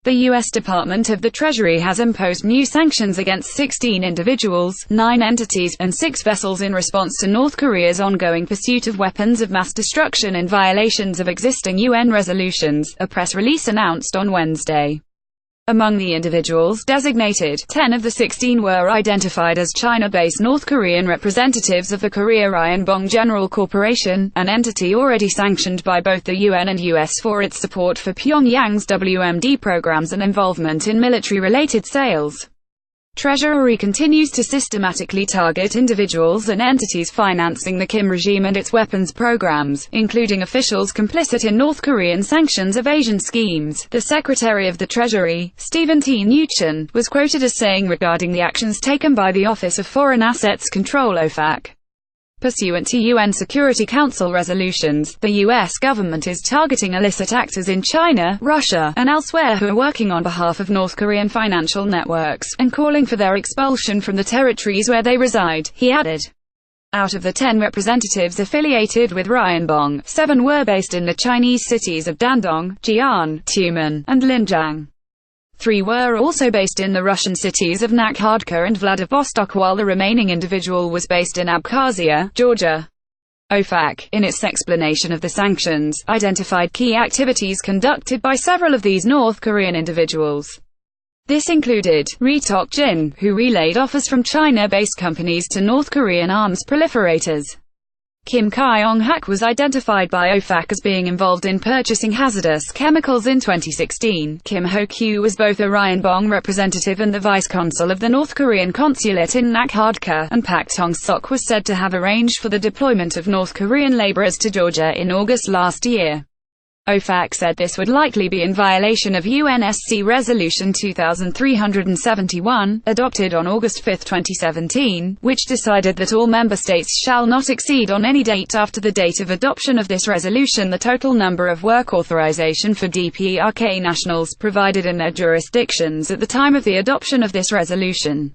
The U.S. Department of the Treasury has imposed new sanctions against 16 individuals, 9 entities, and 6 vessels in response to North Korea's ongoing pursuit of weapons of mass destruction and violations of existing UN resolutions, a press release announced on Wednesday. Among the individuals designated, 10 of the 16 were identified as China-based North Korean representatives of the Korea Ryan Bong General Corporation, an entity already sanctioned by both the UN and US for its support for Pyongyang's WMD programs and involvement in military-related sales. Treasury continues to systematically target individuals and entities financing the Kim regime and its weapons programs, including officials complicit in North Korean sanctions evasion schemes. The Secretary of the Treasury, Stephen T. Mnuchin, was quoted as saying regarding the actions taken by the Office of Foreign Assets Control OFAC. Pursuant to UN Security Council resolutions, the U.S. government is targeting illicit actors in China, Russia, and elsewhere who are working on behalf of North Korean financial networks, and calling for their expulsion from the territories where they reside, he added. Out of the 10 representatives affiliated with Ryan Bong, 7 were based in the Chinese cities of Dandong, Jian, Tumen, and Linjiang. 3 were also based in the Russian cities of Nakhodka and Vladivostok, while the remaining individual was based in Abkhazia, Georgia. OFAC, in its explanation of the sanctions, identified key activities conducted by several of these North Korean individuals. This included Ri Tok-jin, who relayed offers from China-based companies to North Korean arms proliferators. Kim Kyung-hak was identified by OFAC as being involved in purchasing hazardous chemicals in 2016. Kim Ho-kyu was both a Ryan Bong representative and the vice-consul of the North Korean consulate in Nakhodka, and Pak Tong-sok was said to have arranged for the deployment of North Korean laborers to Georgia in August last year. OFAC said this would likely be in violation of UNSC Resolution 2371, adopted on August 5, 2017, which decided that all member states shall not exceed on any date after the date of adoption of this resolution the total number of work authorization for DPRK nationals provided in their jurisdictions at the time of the adoption of this resolution.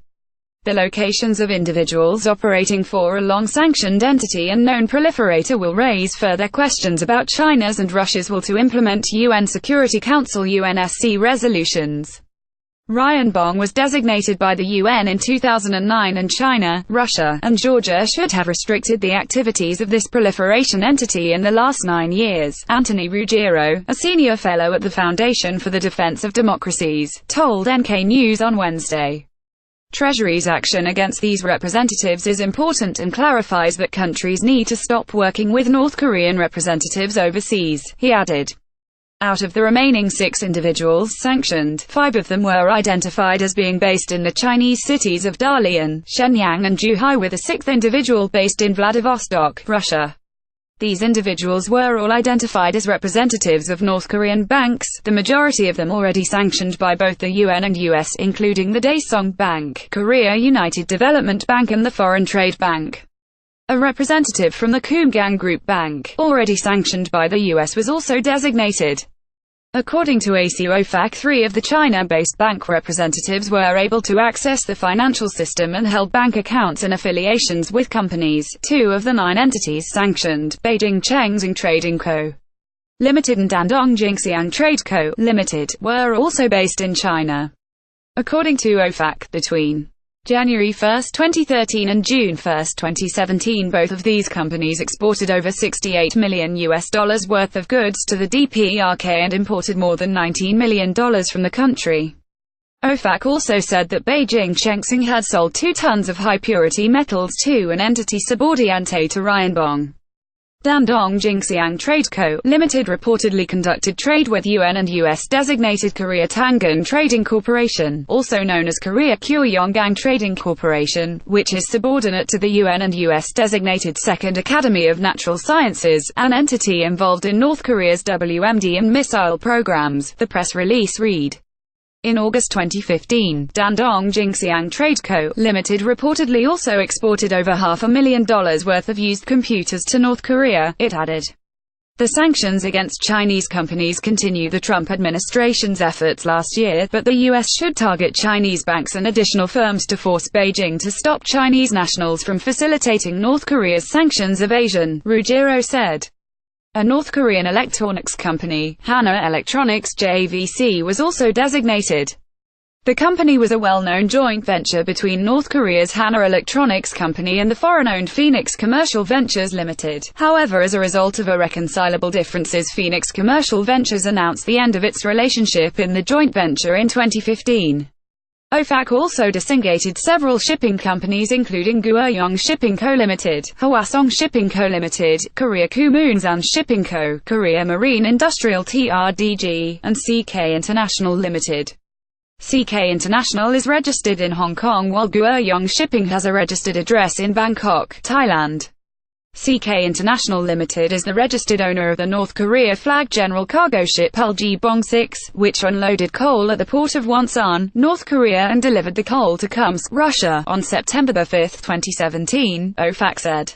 The locations of individuals operating for a long-sanctioned entity and known proliferator will raise further questions about China's and Russia's will to implement UN Security Council UNSC resolutions. Ryan Bong was designated by the UN in 2009, and China, Russia, and Georgia should have restricted the activities of this proliferation entity in the last 9 years. Anthony Ruggiero, a senior fellow at the Foundation for the Defense of Democracies, told NK News on Wednesday. Treasury's action against these representatives is important and clarifies that countries need to stop working with North Korean representatives overseas, he added. Out of the remaining 6 individuals sanctioned, 5 of them were identified as being based in the Chinese cities of Dalian, Shenyang and Zhuhai, with a 6th individual based in Vladivostok, Russia. These individuals were all identified as representatives of North Korean banks, the majority of them already sanctioned by both the UN and US, including the Daesung Bank, Korea United Development Bank and the Foreign Trade Bank. A representative from the Kumgang Group Bank, already sanctioned by the US, was also designated. According to OFAC, 3 of the China-based bank representatives were able to access the financial system and held bank accounts and affiliations with companies. 2 of the 9 entities sanctioned, Beijing Chengxing Trading Co. Limited and Dandong Jingxiang Trade Co. Limited, were also based in China. According to OFAC, between January 1, 2013 and June 1, 2017, both of these companies exported over $68 million worth of goods to the DPRK and imported more than $19 million from the country. OFAC also said that Beijing Chengxing had sold 2 tons of high-purity metals to an entity subordinate to Ryan Bong. Dandong Jingxiang Trade Co. Limited reportedly conducted trade with UN and US designated Korea Tangan Trading Corporation, also known as Korea Kyuyonggang Trading Corporation, which is subordinate to the UN and US designated Second Academy of Natural Sciences, an entity involved in North Korea's WMD and missile programs, the press release read. In August 2015, Dandong Jingxiang Trade Co. Limited reportedly also exported over $500,000 worth of used computers to North Korea, it added. The sanctions against Chinese companies continue the Trump administration's efforts last year, but the U.S. should target Chinese banks and additional firms to force Beijing to stop Chinese nationals from facilitating North Korea's sanctions evasion, Ruggiero said. A North Korean electronics company, Hana Electronics JVC, was also designated. The company was a well-known joint venture between North Korea's Hana Electronics Company and the foreign-owned Phoenix Commercial Ventures Limited. However, as a result of irreconcilable differences, Phoenix Commercial Ventures announced the end of its relationship in the joint venture in 2015. OFAC also designated several shipping companies including Guoyong Shipping Co. Limited, Hwasong Shipping Co. Limited, Korea Kumunsan Shipping Co., Korea Marine Industrial TRDG, and CK International Limited. CK International is registered in Hong Kong while Guoyong Shipping has a registered address in Bangkok, Thailand. CK International Limited is the registered owner of the North Korea flag general cargo ship Uljibong-6, which unloaded coal at the port of Wonsan, North Korea and delivered the coal to Kumsk, Russia, on September 5, 2017, OFAC said.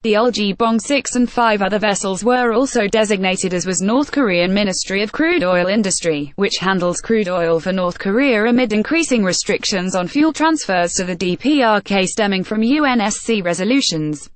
The Uljibong-6 and 5 other vessels were also designated, as was North Korean Ministry of Crude Oil Industry, which handles crude oil for North Korea amid increasing restrictions on fuel transfers to the DPRK stemming from UNSC resolutions.